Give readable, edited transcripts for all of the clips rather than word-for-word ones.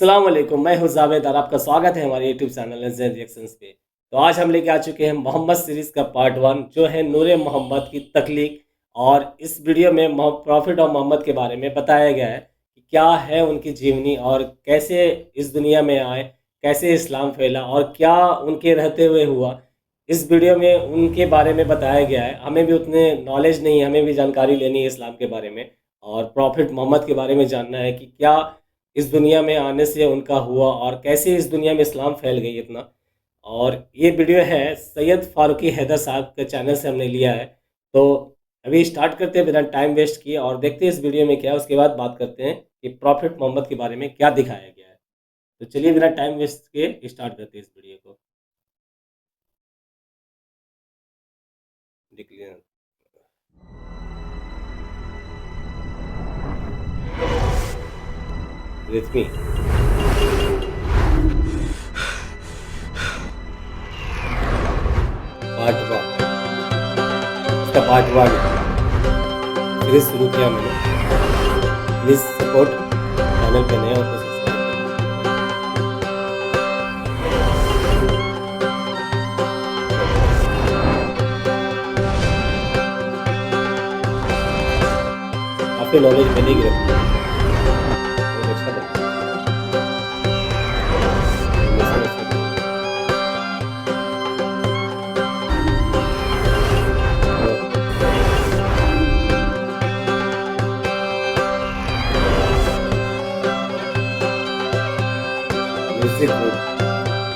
السلام علیکم، میں ہوں جاوید اور آپ کا سواگت ہے ہمارے یوٹیوب چینل زین ریئیکشنز پہ۔ تو آج ہم لے کے آ چکے ہیں محمد سیریز کا پارٹ 1 جو ہے نور محمد کی تخلیق، اور اس ویڈیو میں پروفٹ آف محمد کے بارے میں بتایا گیا ہے کہ کیا ہے ان کی جیونی اور کیسے اس دنیا میں آئے، کیسے اسلام پھیلا اور کیا ان کے رہتے ہوئے ہوا۔ اس ویڈیو میں ان کے بارے میں بتایا گیا ہے، ہمیں بھی اتنے نالج نہیں ہے، ہمیں بھی جانکاری لینی ہے اسلام کے بارے میں اور پروفٹ محمد کے بارے میں جاننا ہے کہ کیا اس دنیا میں آنے سے ان کا ہوا اور کیسے اس دنیا میں اسلام پھیل گئی اتنا۔ اور یہ ویڈیو ہے سید فاروقی حیدر صاحب کے چینل سے ہم نے لیا ہے۔ تو ابھی اسٹارٹ کرتے ہیں بنا ٹائم ویسٹ کیے اور دیکھتے ہیں اس ویڈیو میں کیا ہے، اس کے بعد بات کرتے ہیں کہ پروفٹ محمد کے بارے میں کیا دکھایا گیا ہے۔ تو چلیے بنا ٹائم ویسٹ کیے اسٹارٹ کرتے ہیں اس ویڈیو کو۔ With me. پارٹ 1 اس کا پارٹ 1 سیریز شروع کیا میں نے۔ پلیز سپورٹ چینل پہ نئے ہو تو کافی نالج ملے گی۔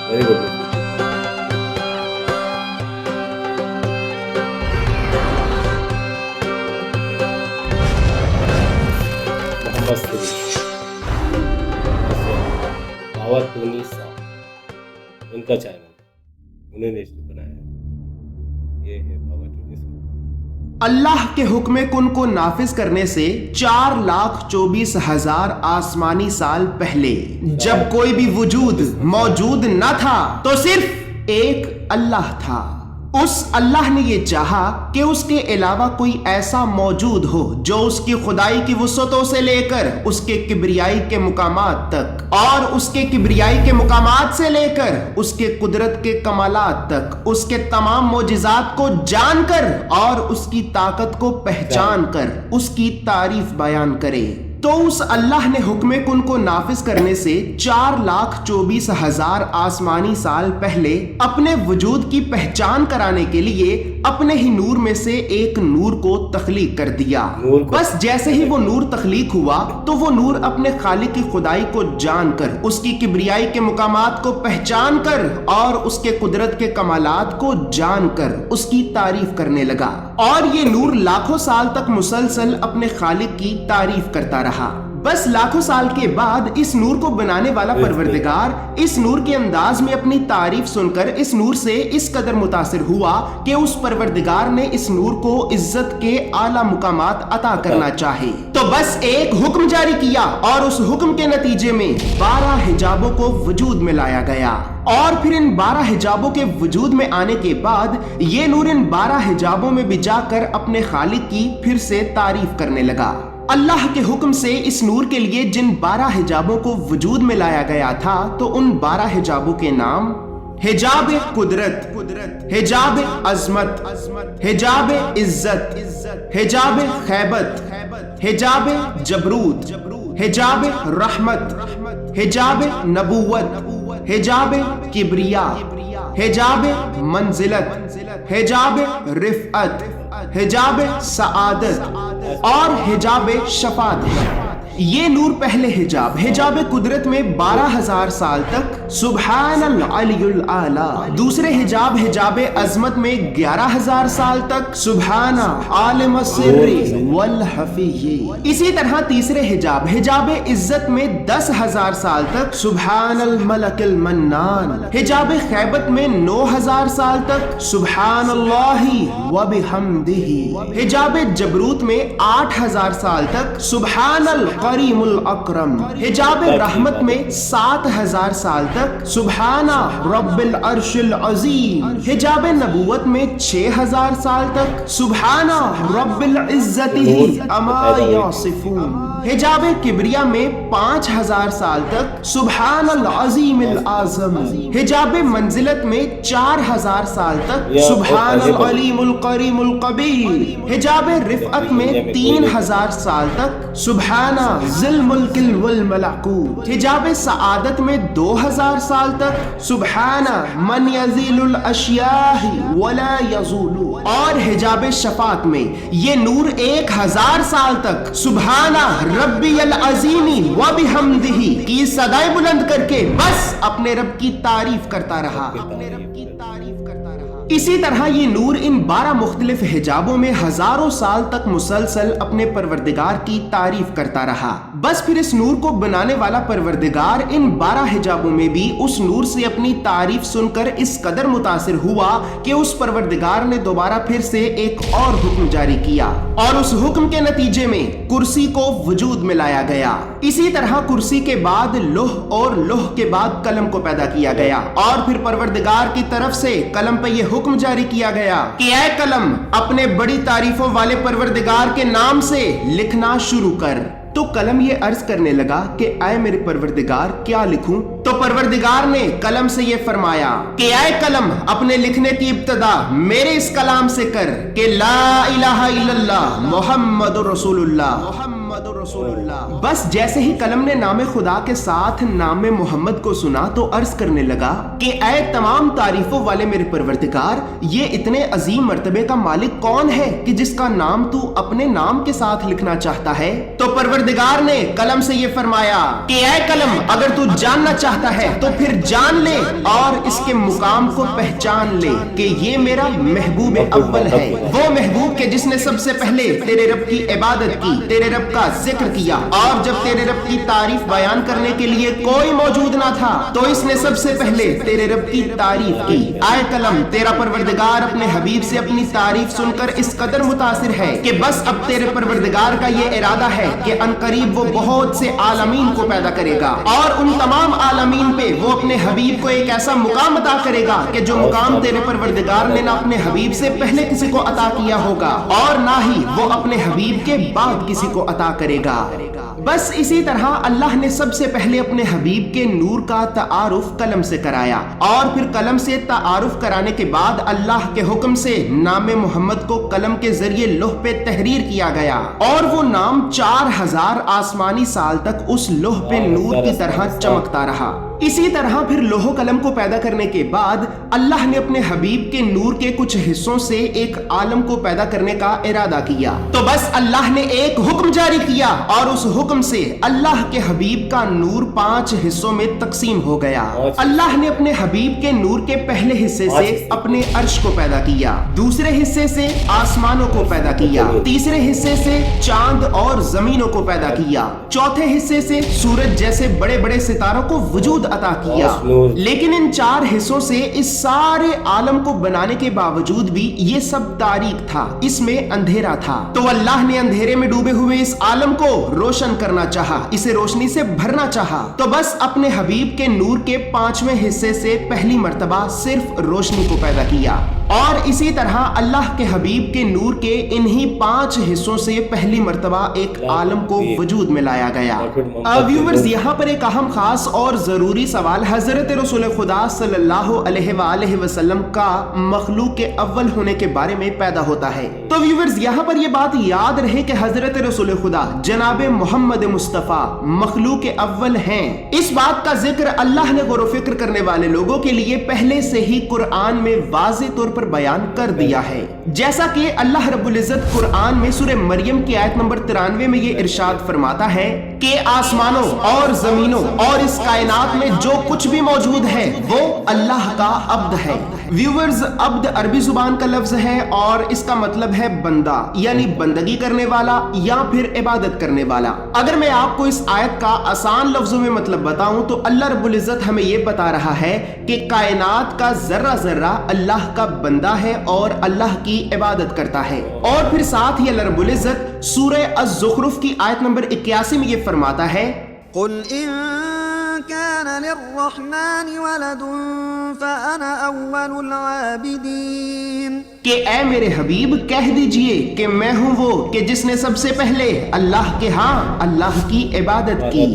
Very good. محمد سیریز باوا تونی صاحب، ان کا چینل انہوں نے بنایا ہے۔ یہ ہے باوا تونی صاحب۔ اللہ کے حکم کن کو نافذ کرنے سے 4,24,000 آسمانی سال پہلے جب کوئی بھی وجود موجود نہ تھا تو صرف ایک اللہ تھا۔ اس اللہ نے یہ چاہا کہ اس کے علاوہ کوئی ایسا موجود ہو جو اس کی خدائی کی وسعتوں سے لے کر اس کے کبریائی کے مقامات تک اور اس کے کبریائی کے مقامات سے لے کر اس کے قدرت کے کمالات تک اس کے تمام معجزات کو جان کر اور اس کی طاقت کو پہچان کر اس کی تعریف بیان کرے۔ تو اس اللہ نے حکم کن کو نافذ کرنے سے 4,24,000 آسمانی سال پہلے اپنے وجود کی پہچان کرانے کے لیے اپنے ہی نور میں سے ایک نور کو تخلیق کر دیا۔ بس جیسے ہی وہ نور تخلیق ہوا تو وہ نور اپنے خالق کی خدائی کو جان کر اس کی کبریائی کے مقامات کو پہچان کر اور اس کے قدرت کے کمالات کو جان کر اس کی تعریف کرنے لگا، اور یہ نور لاکھوں سال تک مسلسل اپنے خالق کی تعریف کرتا رہا۔ بس لاکھوں سال کے بعد اس نور کو بنانے والا پروردگار اس نور کے انداز میں اپنی تعریف سن کر اس نور سے اس قدر متاثر ہوا کہ اس پروردگار نے اس نور کو عزت کے اعلیٰ مقامات عطا کرنا چاہے تو بس ایک حکم جاری کیا، اور اس حکم کے نتیجے میں 12 حجابوں کو وجود میں لایا گیا، اور پھر ان 12 حجابوں کے وجود میں آنے کے بعد یہ نور ان 12 حجابوں میں بھی جا کر اپنے خالق کی پھر سے تعریف کرنے لگا۔ اللہ کے حکم سے اس نور کے لیے جن 12 حجابوں کو وجود میں لایا گیا تھا تو ان 12 حجابوں کے نام حجاب قدرت، حجاب عظمت، حجاب عزت، حجاب خیبت، حجاب جبروت، حجاب رحمت، حجاب نبوت، حجاب کبریا، حجاب منزلت، حجاب رفعت، حجاب سعادت اور حجاب شفاعت ہے۔ یہ نور پہلے حجاب قدرت میں 12,000 سال تک سبحان العلی الاعلی، دوسرے حجاب عظمت میں 11,000 سال تک سبحان عالم السر والخفی، اسی طرح تیسرے حجاب عزت میں 10,000 سال تک سبحان الملک المنان، حجاب خیبت میں 9,000 سال تک سبحان اللہ وبحمدہ، حجاب جبروت میں 8,000 سال تک سبحان القریم الاکرم، حجاب رحمت میں 7,000 سال تک سبحان رب العرش العظیم، حجاب نبوت میں 6,000 سال تک سبحان رب العزت اما یصفون، حجاب کبریا میں 5000 سال تک سبحان العظیم العظم، حجاب منزلت میں 4000 سال تک سبحان العلیم القریم القبیر، حجاب رفعت میں 3000 سال تک سبحان ذی الملک والملکوت، حجاب سعادت میں 2000 سال تک سبحان من یزیل الاشیاء ولا یزول، اور حجاب شفاعت میں یہ نور 1000 سال تک سبحان ربی العظیم وبحمدہ کی صدائے بلند کر کے بس اپنے رب کی تعریف کرتا رہا۔ اسی طرح یہ نور ان 12 مختلف حجابوں میں ہزاروں سال تک مسلسل اپنے پروردگار کی تعریف کرتا رہا۔ بس پھر اس نور کو بنانے والا پروردگار ان 12 حجابوں میں بھی اس نور سے اپنی تعریف سن کر اس قدر متاثر ہوا کہ اس پروردگار نے دوبارہ پھر سے ایک اور حکم جاری کیا، اور اس حکم کے نتیجے میں کرسی کو وجود میں لایا گیا۔ اسی طرح کرسی کے بعد لوح، اور لوح کے بعد قلم کو پیدا کیا گیا، اور پھر پروردگار کی طرف سے قلم پہ یہ حکم جاری کیا گیا کہ اے قلم اپنے بڑی تعریفوں والے پروردگار کے نام سے لکھنا شروع کر۔ تو قلم یہ عرض کرنے لگا کہ اے میرے پروردگار کیا لکھوں؟ تو پروردگار نے قلم سے یہ فرمایا کہ اے قلم اپنے لکھنے کی ابتدا میرے اس کلام سے کر کہ لا الہ الا اللہ محمد رسول اللہ، محمد رسول اللہ۔ بس جیسے ہی قلم نے نام خدا کے ساتھ نام محمد کو سنا تو عرض کرنے لگا کہ اے تمام تعریفوں والے میرے پروردگار، یہ اتنے عظیم مرتبے کا مالک کون ہے کہ جس کا نام تو اپنے نام کے ساتھ لکھنا چاہتا ہے؟ تو پروردگار نے قلم سے یہ فرمایا کہ اے قلم اگر تو جاننا چاہتا ہے تو پھر جان لے اور اس کے مقام کو پہچان لے کہ یہ میرا محبوب اول ہے، وہ محبوب کہ جس نے سب سے پہلے تیرے رب کی عبادت کی، تیرے رب کا ذکر کیا، اور جب تیرے رب کی تعریف بیان کرنے کے لیے کوئی موجود نہ تھا تو اس نے سب سے پہلے تیرے رب کی تعریف کی۔ اے قلم تیرا پروردگار اپنے حبیب سے اپنی تعریف سن کر اس قدر متاثر ہے کہ بس اب تیرے پروردگار کا یہ ارادہ ہے کہ عنقریب وہ بہت سے عالمین کو پیدا کرے گا، اور ان تمام عالمین پہ وہ اپنے حبیب کو ایک ایسا مقام عطا کرے گا کہ جو مقام تیرے پروردگار نے نہ اپنے حبیب سے پہلے کسی کو عطا کیا ہوگا اور نہ ہی وہ اپنے حبیب کے بعد کسی کو عطا کرے گا۔ بس اسی طرح اللہ نے سب سے پہلے اپنے حبیب کے نور کا تعارف قلم سے کرایا، اور پھر قلم سے تعارف کرانے کے بعد اللہ کے حکم سے نام محمد کو قلم کے ذریعے لوح پہ تحریر کیا گیا، اور وہ نام 4000 آسمانی سال تک اس لوح پہ نور کی طرح چمکتا رہا۔ اسی طرح پھر لوح و قلم کو پیدا کرنے کے بعد اللہ نے اپنے حبیب کے نور کے کچھ حصوں سے ایک عالم کو پیدا کرنے کا ارادہ کیا۔ تو بس اللہ نے ایک حکم جاری کیا، اور اس حکم سے اللہ کے حبیب کا نور 5 حصوں میں تقسیم ہو گیا۔ اللہ نے اپنے حبیب کے نور کے پہلے حصے سے اپنے عرش کو پیدا کیا، دوسرے حصے سے آسمانوں کو پیدا کیا، تیسرے حصے سے چاند اور زمینوں کو پیدا کیا، چوتھے حصے سے سورج جیسے بڑے بڑے ستاروں کو وجود عطا کیا۔ لیکن ان 4 حصوں سے اس سارے عالم کو بنانے کے باوجود بھی یہ سب تاریک تھا، اس میں اندھیرا تھا۔ تو اللہ نے اندھیرے میں ڈوبے ہوئے اس عالم کو روشن کرنا چاہا، اسے روشنی سے بھرنا چاہا، تو بس اپنے حبیب کے نور کے 5ویں حصے سے پہلی مرتبہ صرف روشنی کو پیدا کیا، اور اسی طرح اللہ کے حبیب کے نور کے انہی 5 حصوں سے پہلی مرتبہ ایک عالم کو وجود میں لایا گیا۔ ویورز یہاں پر ایک اہم خاص اور ضروری سوال حضرت رسول خدا صلی اللہ علیہ وآلہ وسلم کا مخلوق کے اول ہونے کے بارے میں پیدا ہوتا ہے۔ تو ویورز یہاں پر یہ بات یاد رہے کہ حضرت رسول خدا جناب محمد مصطفیٰ مخلوق اول ہیں۔ اس بات کا ذکر اللہ نے غور و فکر کرنے والے لوگوں کے لیے پہلے سے ہی قرآن میں واضح طور پر بیان کر دیا ہے، جیسا کہ اللہ رب العزت قرآن میں سورہ مریم کی آیت نمبر 93 میں یہ ارشاد فرماتا ہے کہ آسمانوں اور زمینوں اور اس کائنات میں جو کچھ بھی موجود ہے وہ اللہ کا عبد ہے۔ ویورز عبد عربی زبان کا لفظ ہے اور اس کا مطلب ہے بندہ، یعنی بندگی کرنے والا یا پھر عبادت کرنے والا۔ اگر میں آپ کو اس آیت کا آسان لفظوں میں مطلب بتاؤں تو اللہ رب العزت ہمیں یہ بتا رہا ہے کہ کائنات کا ذرہ ذرہ اللہ کا بندہ ہے اور اللہ کی عبادت کرتا ہے۔ اور پھر ساتھ ہی اللہ رب العزت سورہ الزخرف کی آیت نمبر 81 میں یہ فرماتا ہے قل ان كان للرحمن ولد فانا اول العابدين کہ اے میرے حبیب کہہ دیجئے کہ میں ہوں وہ کہ جس نے سب سے پہلے اللہ کے ہاں اللہ کی عبادت کی۔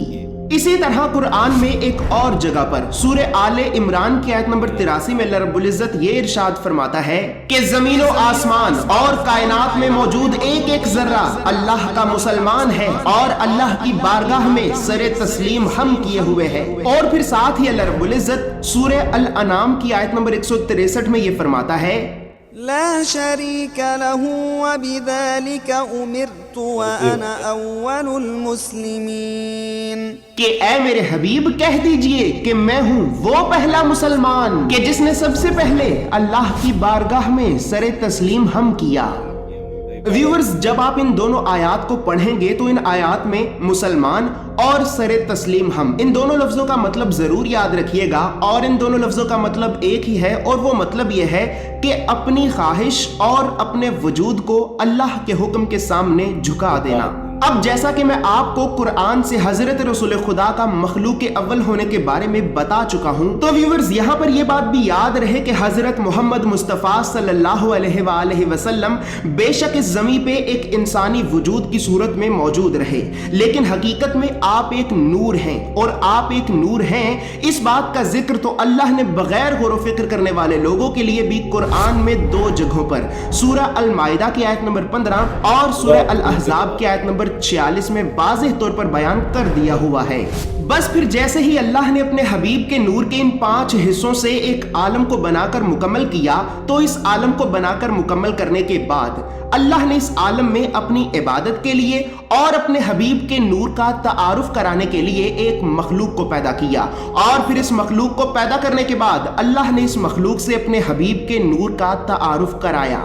اسی طرح قرآن میں ایک اور جگہ پر سورہ آل عمران کی آیت نمبر 83 میں اللہ رب العزت یہ ارشاد فرماتا ہے کہ زمین و آسمان اور کائنات میں موجود ایک ایک ذرہ اللہ کا مسلمان ہے اور اللہ کی بارگاہ میں سر تسلیم ہم کیے ہوئے ہے۔ اور پھر ساتھ ہی اللہ رب العزت سورہ الانعام کی آیت نمبر 163 میں یہ فرماتا ہے لا شريك له وبذلك أمرت وأنا أول المسلمين کہ اے میرے حبیب کہہ دیجئے کہ میں ہوں وہ پہلا مسلمان کہ جس نے سب سے پہلے اللہ کی بارگاہ میں سر تسلیم ہم کیا۔ ویورز جب آپ ان دونوں آیات کو پڑھیں گے تو ان آیات میں مسلمان اور سر تسلیم ہم ان دونوں لفظوں کا مطلب ضرور یاد رکھیے گا، اور ان دونوں لفظوں کا مطلب ایک ہی ہے، اور وہ مطلب یہ ہے کہ اپنی خواہش اور اپنے وجود کو اللہ کے حکم کے سامنے جھکا دینا۔ اب جیسا کہ میں آپ کو قرآن سے حضرت رسول خدا کا مخلوق اول ہونے کے بارے میں بتا چکا ہوں، تو ویورز یہاں پر یہ بات بھی یاد رہے کہ حضرت محمد مصطفیٰ صلی اللہ علیہ وآلہ وسلم بے شک اس زمین پہ ایک انسانی وجود کی صورت میں موجود رہے، لیکن حقیقت میں آپ ایک نور ہیں، اور آپ ایک نور ہیں اس بات کا ذکر تو اللہ نے بغیر غور و فکر کرنے والے لوگوں کے لیے بھی قرآن میں دو جگہوں پر سورہ المائدہ کی آیت نمبر 15 اور سورہ الاحزاب کی آیت نمبر 46 میں واضح طور پر بیان کر دیا ہوا ہے۔ بس پھر جیسے ہی اللہ نے اپنے حبیب کے نور کے ان 5 حصوں سے ایک عالم کو بنا کر مکمل کیا، تو اس عالم کو بنا کر مکمل کرنے کے بعد اللہ نے اس عالم میں اپنی عبادت کے لیے اور اپنے حبیب کے نور کا تعارف کرانے کے لیے ایک مخلوق کو پیدا کیا، اور پھر اس مخلوق کو پیدا کرنے کے بعد اللہ نے اس مخلوق سے اپنے حبیب کے نور کا تعارف کرایا۔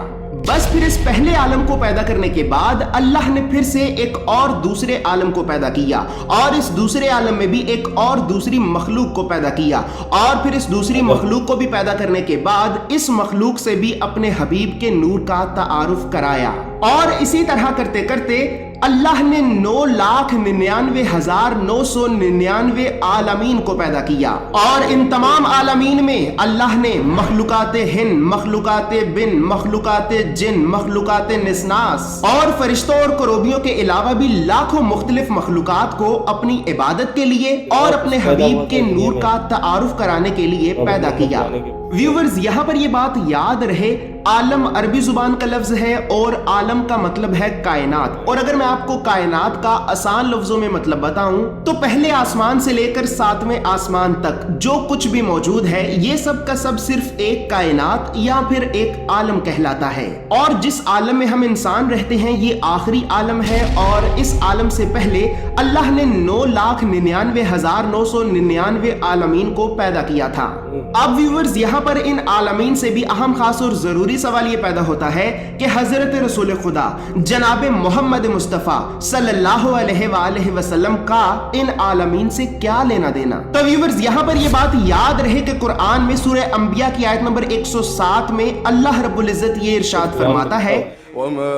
بس پھر اس پہلے عالم کو پیدا کرنے کے بعد اللہ نے پھر سے ایک اور دوسرے عالم کو پیدا کیا، اور اس دوسرے عالم میں بھی ایک اور دوسری مخلوق کو پیدا کیا، اور پھر اس دوسری مخلوق کو بھی پیدا کرنے کے بعد اس مخلوق سے بھی اپنے حبیب کے نور کا تعارف کرایا، اور اسی طرح کرتے کرتے اللہ نے 9,99,999 عالمین کو پیدا کیا، اور ان تمام عالمین میں اللہ نے مخلوقات ہند، مخلوقات بن، مخلوقات جن، مخلوقات نسناس اور فرشتوں اور کروبیوں کے علاوہ بھی لاکھوں مختلف مخلوقات کو اپنی عبادت کے لیے اور اپنے حبیب کے نور کا تعارف کرانے کے لیے پیدا کیا۔ ویورز یہاں پر یہ بات یاد رہے، عالم عربی زبان کا لفظ ہے اور عالم کا مطلب ہے کائنات، اور اگر میں آپ کو کائنات کا آسان لفظوں میں مطلب بتاؤں تو پہلے آسمان سے لے کر 7ویں آسمان تک جو کچھ بھی موجود ہے یہ سب کا سب صرف ایک کائنات یا پھر ایک عالم کہلاتا ہے، اور جس عالم میں ہم انسان رہتے ہیں یہ آخری عالم ہے، اور اس عالم سے پہلے اللہ نے 9,99,999 عالمین کو پیدا کیا تھا۔ اب ویورز یہاں پر ان عالمین سے بھی اہم خاص اور ضروری سوال یہ پیدا ہوتا ہے کہ حضرت رسول خدا جناب محمد مصطفیٰ صلی اللہ علیہ وآلہ وسلم کا ان عالمین سے کیا لینا دینا۔ تو ویورز یہاں پر یہ بات یاد رہے کہ قرآن میں سورہ انبیاء کی آیت نمبر 107 میں اللہ رب العزت یہ ارشاد فرماتا ہے وَمَا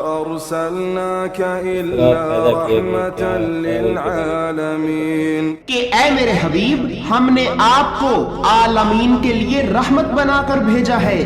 أَرْسَلْنَاكَ إِلَّا رَحْمَةً لِلْعَالَمِينَ کہ اے میرے حبیب ہم نے آپ کو عالمین کے لیے رحمت بنا کر بھیجا ہے۔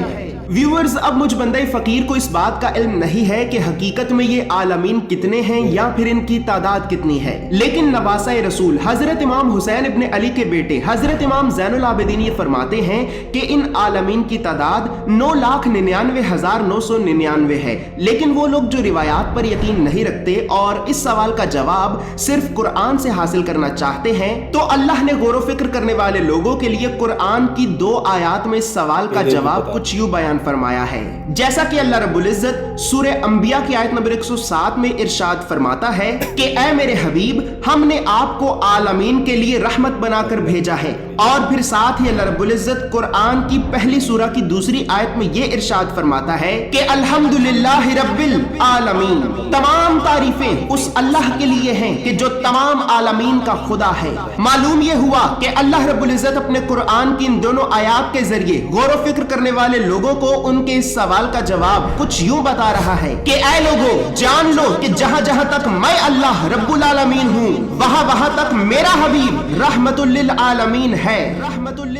ویورز اب مجھ بندہ فقیر کو اس بات کا علم نہیں ہے کہ حقیقت میں یہ عالمین کتنے ہیں یا پھر ان کی تعداد کتنی ہے، لیکن نواسہ رسول حضرت امام حسین ابن علی کے بیٹے حضرت امام زین العابدین یہ فرماتے ہیں کہ ان عالمین کی تعداد 9,99,999 ہے، لیکن وہ لوگ جو روایات پر یقین نہیں رکھتے اور اس سوال کا جواب صرف قرآن سے حاصل کرنا چاہتے ہیں، تو اللہ نے غور و فکر کرنے والے لوگوں کے لیے قرآن کی 2 آیات میں اس سوال کا جواب کچھ یوں بیان فرمایا ہے، جیسا کہ اللہ رب العزت سورہ انبیاء کی آیت نمبر 107 میں ارشاد فرماتا ہے کہ اے میرے حبیب ہم نے آپ کو عالمین کے لیے رحمت بنا کر بھیجا ہے، اور پھر ساتھ ہی اللہ رب العزت قرآن کی پہلی سورہ کی دوسری آیت میں یہ ارشاد فرماتا ہے کہ الحمدللہ رب العالمین، تمام تعریفیں اس اللہ کے لیے ہیں کہ جو تمام عالمین کا خدا ہے۔ معلوم یہ ہوا کہ اللہ رب العزت اپنے قرآن کی ان دونوں آیات کے ذریعے غور و فکر کرنے والے لوگوں کو ان کے اس سوال کا جواب کچھ یوں بتا رہا ہے کہ اے لوگو جان لو کہ جہاں جہاں تک میں اللہ رب العالمین ہوں وہاں وہاں تک میرا حبیب رحمت للعالمین ہے۔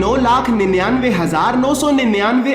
9,99,999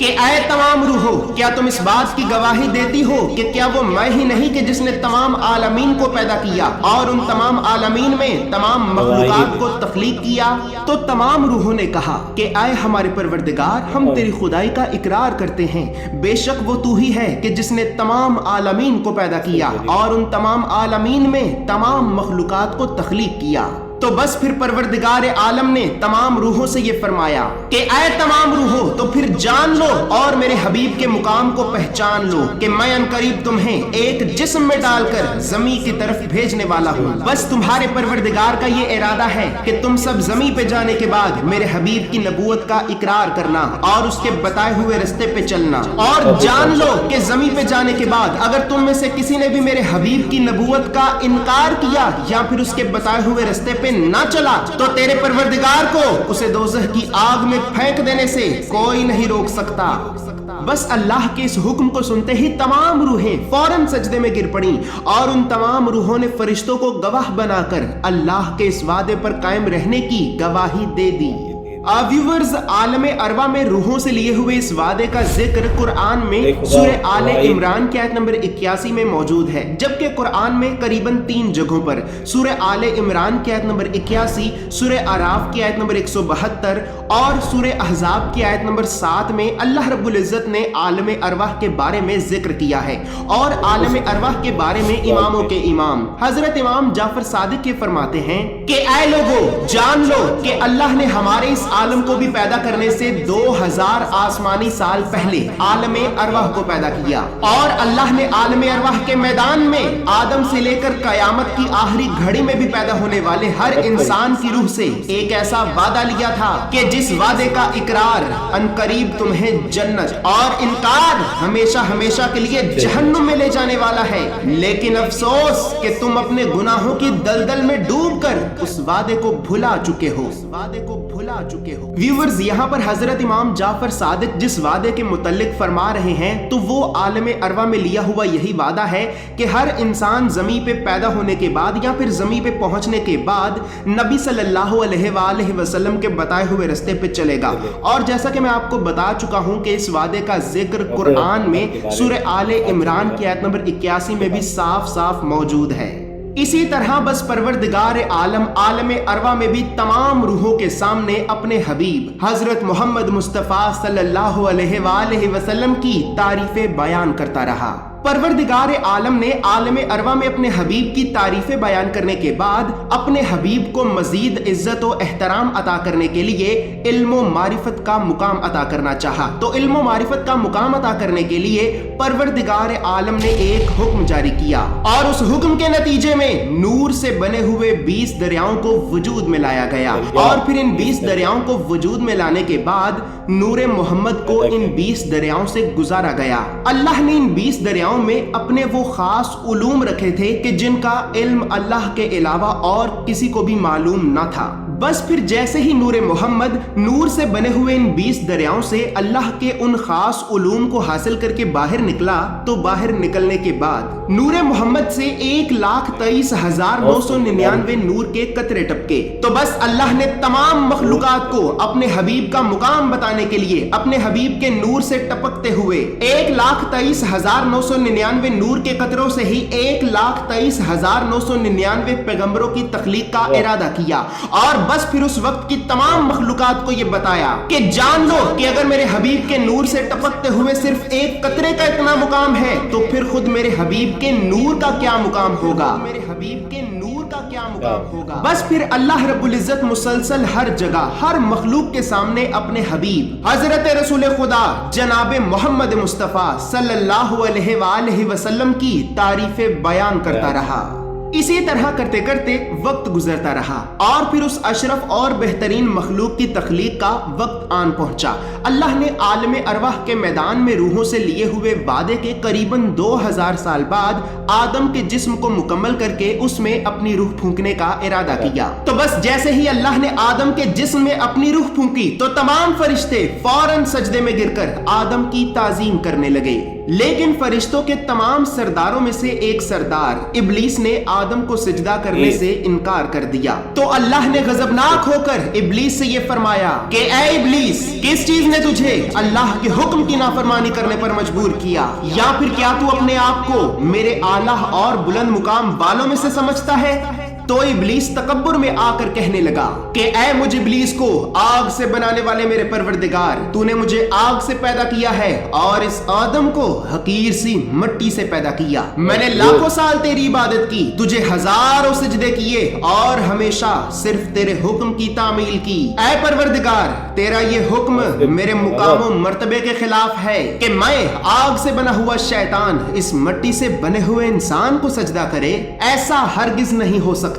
کہ اے تمام روحوں کیا تم اس بات کی گواہی دیتی ہو کہ کیا وہ میں ہی نہیں کہ جس نے تمام عالمین کو پیدا کیا اور ان تمام عالمین میں تمام مخلوقات کو تخلیق کیا؟ تو تمام روحوں نے کہا کہ اے ہمارے پروردگار ہم تیری خدائی کا اقرار کرتے ہیں، بے شک وہ تو ہی ہے کہ جس نے تمام عالمین کو پیدا کیا اور ان تمام عالمین میں تمام مخلوقات کو تخلیق کیا۔ تو بس پھر پروردگار عالم نے تمام روحوں سے یہ فرمایا کہ اے تمام روحوں تو پھر جان لو اور میرے حبیب کے مقام کو پہچان لو کہ میں ان قریب تمہیں ایک جسم میں ڈال کر زمین کی طرف بھیجنے والا ہوں۔ بس تمہارے پروردگار کا یہ ارادہ ہے کہ تم سب زمین پہ جانے کے بعد میرے حبیب کی نبوت کا اقرار کرنا اور اس کے بتائے ہوئے رستے پہ چلنا، اور جان لو کہ زمین پہ جانے کے بعد اگر تم میں سے کسی نے بھی میرے حبیب کی نبوت کا انکار کیا یا پھر اس کے بتائے ہوئے رستے پہ نہ چلا تو تیرے پروردگار کو اسے دوزخ کی آگ میں پھینک دینے سے کوئی نہیں روک سکتا۔ بس اللہ کے اس حکم کو سنتے ہی تمام روحیں فوراً سجدے میں گر پڑیں اور ان تمام روحوں نے فرشتوں کو گواہ بنا کر اللہ کے اس وعدے پر قائم رہنے کی گواہی دے دی۔ ویورز، عالم ارواح میں روحوں سے لیے ہوئے اس وعدے کا ذکر قرآن میں سورہ آل عمران کی آیت نمبر 81 میں موجود ہے، جبکہ قرآن میں قریباً 3 جگہوں پر سورہ آل عمران کی آیت نمبر 81، سورہ اعراف کی آیت نمبر 172 اور سورہ احزاب کی آیت نمبر 7 میں اللہ رب العزت نے عالم ارواح کے بارے میں ذکر کیا ہے۔ اور عالم ارواح کے بارے میں اماموں کے امام حضرت امام جعفر صادق یہ فرماتے ہیں کہ اے لوگو جان لو کہ اللہ نے ہمارے اس عالم کو بھی پیدا کرنے سے 2000 آسمانی سال پہلے عالم ارواح کو پیدا کیا، اور اللہ نے عالم ارواح کے میدان میں آدم سے لے کر قیامت کی آخری گھڑی میں بھی پیدا ہونے والے ہر انسان کی روح سے ایک ایسا وعدہ لیا تھا کہ جس وعدے کا اقرار ان قریب تمہیں جنت اور انکار ہمیشہ ہمیشہ کے لیے جہنم میں لے جانے والا ہے، لیکن افسوس کہ تم اپنے گناہوں کی دلدل میں ڈوب کر اس وعدے کو بھلا چکے ہو۔ ویورز، یہاں پر حضرت امام جعفر صادق جس وعدے کے متعلق فرما رہے ہیں تو وہ عالم ارواح میں لیا ہوا یہی وعدہ ہے کہ ہر انسان زمین پہ پیدا ہونے کے بعد یا پھر زمین پہ پہنچنے کے بعد نبی صلی اللہ علیہ وآلہ وسلم کے بتائے ہوئے رستے پہ چلے گا۔ اور جیسا کہ میں آپ کو بتا چکا ہوں کہ اس وعدے کا ذکر قرآن میں سورہ آل عمران کی آیت نمبر 81 میں بھی صاف صاف موجود ہے۔ اسی طرح بس پروردگار عالم عالم ارواح میں بھی تمام روحوں کے سامنے اپنے حبیب حضرت محمد مصطفیٰ صلی اللہ علیہ وآلہ وسلم کی تعریفیں بیان کرتا رہا۔ پروردگار عالم نے عالم ارواح میں اپنے حبیب کی تعریفیں بیان کرنے کے بعد اپنے حبیب کو مزید عزت و احترام عطا کرنے کے لیے علم و معرفت کا مقام عطا کرنا چاہا۔ تو علم و معرفت کا مقام عطا کرنے کے لیے پروردگار عالم نے ایک حکم جاری کیا، اور اس حکم کے نتیجے میں نور سے بنے ہوئے 20 دریاؤں کو وجود میں لایا گیا، اور پھر ان 20 دریاؤں کو وجود میں لانے کے بعد نور محمد کو ان 20 دریاؤں سے گزارا گیا۔ اللہ نے ان 20 دریاؤں میں اپنے وہ خاص علوم رکھے تھے کہ جن کا علم اللہ کے علاوہ اور کسی کو بھی معلوم نہ تھا۔ بس پھر جیسے ہی نور محمد نور سے بنے ہوئے ان 20 دریاؤں سے اللہ کے ان خاص علوم کو حاصل کر کے باہر نکلا، تو باہر نکلنے کے بعد نور محمد سے 1,23,999 نور کے قطرے ٹپکے۔ تو بس اللہ نے تمام مخلوقات کو اپنے حبیب کا مقام بتانے کے لیے اپنے حبیب کے نور سے ٹپکتے ہوئے 1,23,999 نور کے قطروں سے ہی 1,23,999 پیغمبروں کی تخلیق کا ارادہ کیا، اور بس پھر اس وقت کی تمام مخلوقات کو یہ بتایا کہ جان لو کہ اگر میرے حبیب کے نور سے ٹپکتے ہوئے صرف ایک قطرے کا اتنا مقام ہے تو پھر خود میرے حبیب کے نور کا کیا مقام ہوگا۔ بس پھر اللہ رب العزت مسلسل ہر جگہ ہر مخلوق کے سامنے اپنے حبیب حضرت رسول خدا جناب محمد مصطفیٰ صلی اللہ علیہ وآلہ وسلم کی تعریفیں بیان کرتا رہا۔ اسی طرح کرتے کرتے وقت گزرتا رہا، اور پھر اس اشرف اور بہترین مخلوق کی تخلیق کا وقت آن پہنچا۔ اللہ نے عالم ارواح کے میدان میں روحوں سے لیے ہوئے وعدے کے قریباً 2000 سال بعد آدم کے جسم کو مکمل کر کے اس میں اپنی روح پھونکنے کا ارادہ کیا۔ تو بس جیسے ہی اللہ نے آدم کے جسم میں اپنی روح پھونکی تو تمام فرشتے فوراً سجدے میں گر کر آدم کی تعظیم کرنے لگے۔ لیکن فرشتوں کے تمام سرداروں میں سے ایک سردار ابلیس نے آدم کو سجدہ کرنے سے انکار کر دیا. تو اللہ نے غضبناک ہو کر ابلیس سے یہ فرمایا کہ اے ابلیس، کس چیز نے تجھے اللہ کے حکم کی نافرمانی کرنے پر مجبور کیا؟ یا پھر کیا تو اپنے آپ کو میرے اعلیٰ اور بلند مقام والوں میں سے سمجھتا ہے؟ تو ابلیس تکبر میں آ کر کہنے لگا کہ اے مجھ ابلیس کو آگ سے بنانے والے میرے پروردگار، تو نے مجھے آگ سے پیدا کیا ہے اور اس آدم کو حقیر سی مٹی سے پیدا کیا. میں نے لاکھوں سال تیری عبادت کی، تجھے ہزاروں سجدے کیے اور ہمیشہ صرف تیرے حکم کی تعمیل کی. اے پروردگار، تیرا یہ حکم میرے مقام و مرتبے کے خلاف ہے کہ میں آگ سے بنا ہوا شیطان اس مٹی سے بنے ہوئے انسان کو سجدہ کرے. ایسا ہرگز نہیں ہو سکتا.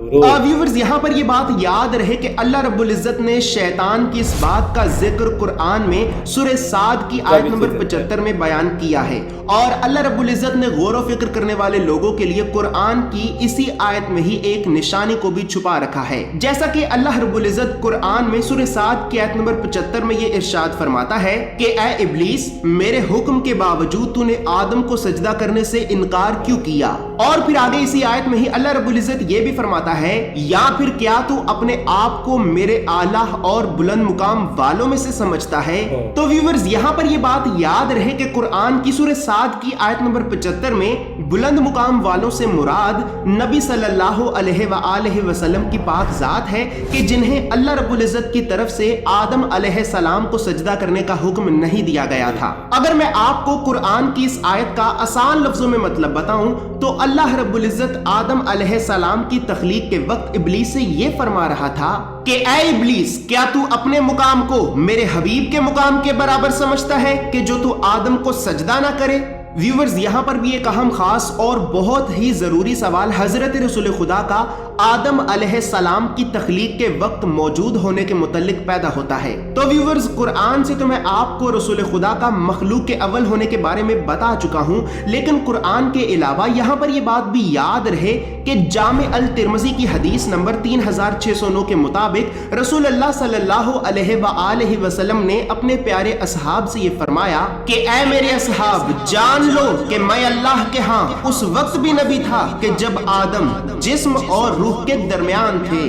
ویورز، یہاں پر یہ بات یاد رہے کہ اللہ رب العزت نے شیطان کی اس بات کا ذکر قرآن میں سورہ صاد کی آیت نمبر 75 میں بیان کیا ہے، اور اللہ رب العزت نے غور و فکر کرنے والے لوگوں کے لیے قرآن کی اسی آیت میں ہی ایک نشانی کو بھی چھپا رکھا ہے. جیسا کہ اللہ رب العزت قرآن میں سورہ صاد کی آیت نمبر 75 میں یہ ارشاد فرماتا ہے کہ اے ابلیس، میرے حکم کے باوجود تو نے آدم کو سجدہ کرنے سے انکار کیوں کیا؟ اور پھر آگے اسی آیت میں ہی اللہ رب العزت یہ بھی فرماتا ہے، یا پھر کیا تو اپنے آپ کو میرے اعلیٰ اور بلند مقام والوں میں سے سمجھتا ہے؟ تو ویورز، یہاں پر یہ بات یاد رہے کہ قرآن کی سورہ صاد کی آیت نمبر 75 میں بلند مقام والوں سے مراد نبی صلی اللہ علیہ وآلہ وسلم کی پاک ذات ہے کہ جنہیں اللہ رب العزت کی طرف سے آدم علیہ السلام کو سجدہ کرنے کا حکم نہیں دیا گیا تھا. اگر میں آپ کو قرآن کی اس آیت کا آسان لفظوں میں مطلب بتاؤں تو اللہ رب العزت آدم علیہ السلام کی تخلیق کے وقت ابلیس سے یہ فرما رہا تھا کہ اے ابلیس، کیا تو اپنے مقام کو میرے حبیب کے مقام کے برابر سمجھتا ہے کہ جو تو آدم کو سجدہ نہ کرے؟ ویورز، یہاں پر بھی ایک اہم خاص اور بہت ہی ضروری سوال حضرت رسول خدا کا آدم علیہ السلام کی تخلیق کے وقت موجود ہونے کے متعلق پیدا ہوتا ہے. تو ویورز، قرآن سے تو میں آپ کو رسول خدا کا مخلوق کے اول ہونے کے بارے میں بتا چکا ہوں، لیکن قرآن کے علاوہ یہاں پر یہ بات بھی یاد رہے کہ جامع الترمذی کی حدیث نمبر 3609 کے مطابق رسول اللہ صلی اللہ علیہ وآلہ وسلم نے اپنے پیارے اصحاب سے یہ فرمایا کہ اے میرے اصحاب، جان لو کہ میں اللہ کے ہاں اس وقت بھی نبی تھا کہ جب آدم جسم اور روح کے درمیان تھے.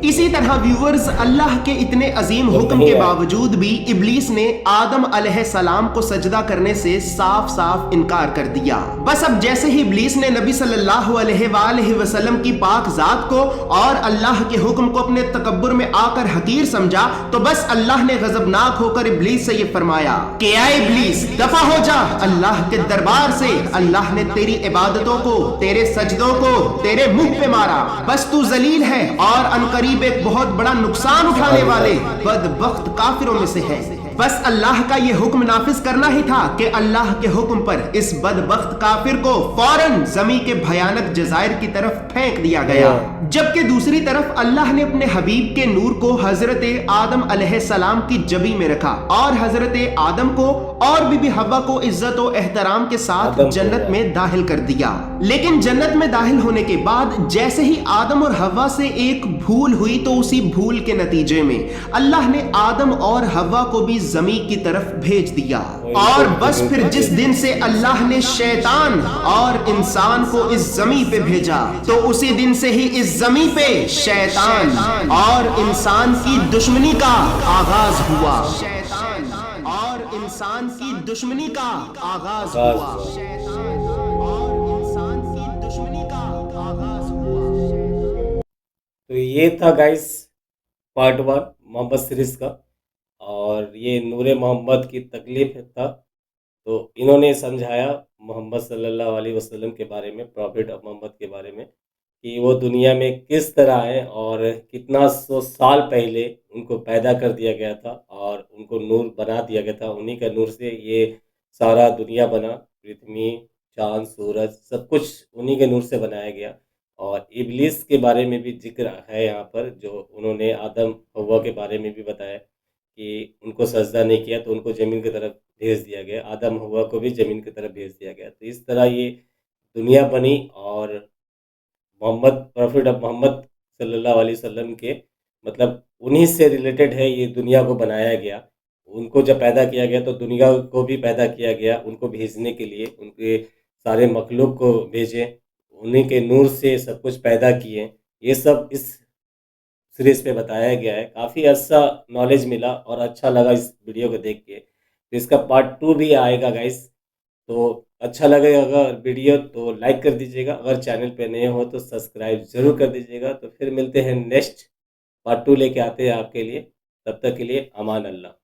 اسی طرح ویورز، اللہ کے اتنے عظیم حکم کے باوجود بھی ابلیس نے آدم علیہ السلام کو سجدہ کرنے سے صاف صاف انکار کر دیا. بس اب جیسے ہی ابلیس نے نبی صلی اللہ علیہ وآلہ وسلم کی پاک ذات کو اور اللہ کے حکم کو اپنے تکبر میں آ کر حقیر سمجھا، تو بس اللہ نے غضبناک ہو کر ابلیس سے یہ فرمایا کہ اے ابلیس، دفع ہو جا اللہ کے دربار سے. اللہ نے تیری عبادتوں کو، تیرے سجدوں کو تیرے منہ پہ مارا. بس تو ذلیل ہے اور عنقریب ایک بہت بڑا نقصان اٹھانے والے بدبخت کافروں میں سے ہے. بس اللہ کا یہ حکم نافذ کرنا ہی تھا کہ اللہ کے حکم پر اس بدبخت کافر کو فوراً زمین کے بھیانک جزائر کی طرف پھینک دیا گیا. جبکہ دوسری طرف اللہ نے اپنے حبیب کے نور کو حضرت آدم علیہ السلام کی جبی میں رکھا اور حضرت آدم کو اور بی بی حوا کو عزت و احترام کے ساتھ جنت میں داخل کر دیا. لیکن جنت میں داخل ہونے کے بعد جیسے ہی آدم اور حوا سے ایک بھول ہوئی تو اسی بھول کے نتیجے میں اللہ نے آدم اور حوا کو بھی زمین کی طرف بھیج دیا. اور بس پھر جس دن سے اللہ نے شیطان اور انسان کو اس زمین پہ بھیجا تو اسی دن سے ہی اس زمین پہ شیطان اور انسان کی دشمنی کا آغاز ہوا. شیطان اور انسان کی دشمنی کا آغاز ہوا. شیطان اور انسان کی دشمنی کا آغاز ہوا. تو یہ تھا گائز پارٹ 1 محمد سیریز کا، اور یہ نور محمد کی تکلیف تھا. تو انہوں نے سمجھایا محمد صلی اللہ علیہ وسلم کے بارے میں، پروفٹ آف محمد کے بارے میں، کہ وہ دنیا میں کس طرح ہے اور کتنا 100 سال پہلے ان کو پیدا کر دیا گیا تھا اور ان کو نور بنا دیا گیا تھا. انہی کا نور سے یہ سارا دنیا بنا، پرتھوی، چاند، سورج، سب کچھ انہی کے نور سے بنایا گیا. اور ابلیس کے بارے میں بھی ذکر ہے یہاں پر، جو انہوں نے آدم حوا کے بارے میں بھی بتایا کہ ان کو سجدہ نہیں کیا تو ان کو زمین کی طرف بھیج دیا گیا، آدم حوا کو بھی زمین کی طرف بھیج دیا گیا. تو اس طرح یہ دنیا بنی، اور محمد، پروفٹ آف محمد صلی اللہ علیہ وسلم کے مطلب انہی سے ریلیٹڈ ہے یہ دنیا کو بنایا گیا. ان کو جب پیدا کیا گیا تو دنیا کو بھی پیدا کیا گیا ان کو بھیجنے کے لیے، ان کے سارے مخلوق کو بھیجے، انہیں کے نور سے سب کچھ پیدا کیے. یہ سب اس سیریز پہ بتایا گیا ہے. کافی اچھا نالج ملا اور اچھا لگا اس ویڈیو کو دیکھ کے. تو اس کا پارٹ 2 بھی آئے گا گائز. تو اچھا لگے گا اگر ویڈیو تو لائک کر دیجیے گا، اگر چینل پہ نئے ہو تو سبسکرائب ضرور کر دیجیے گا. تو پھر ملتے ہیں نیکسٹ پارٹ 2 لے کے آتے ہیں آپ کے لیے. تب تک کے لیے امان اللہ.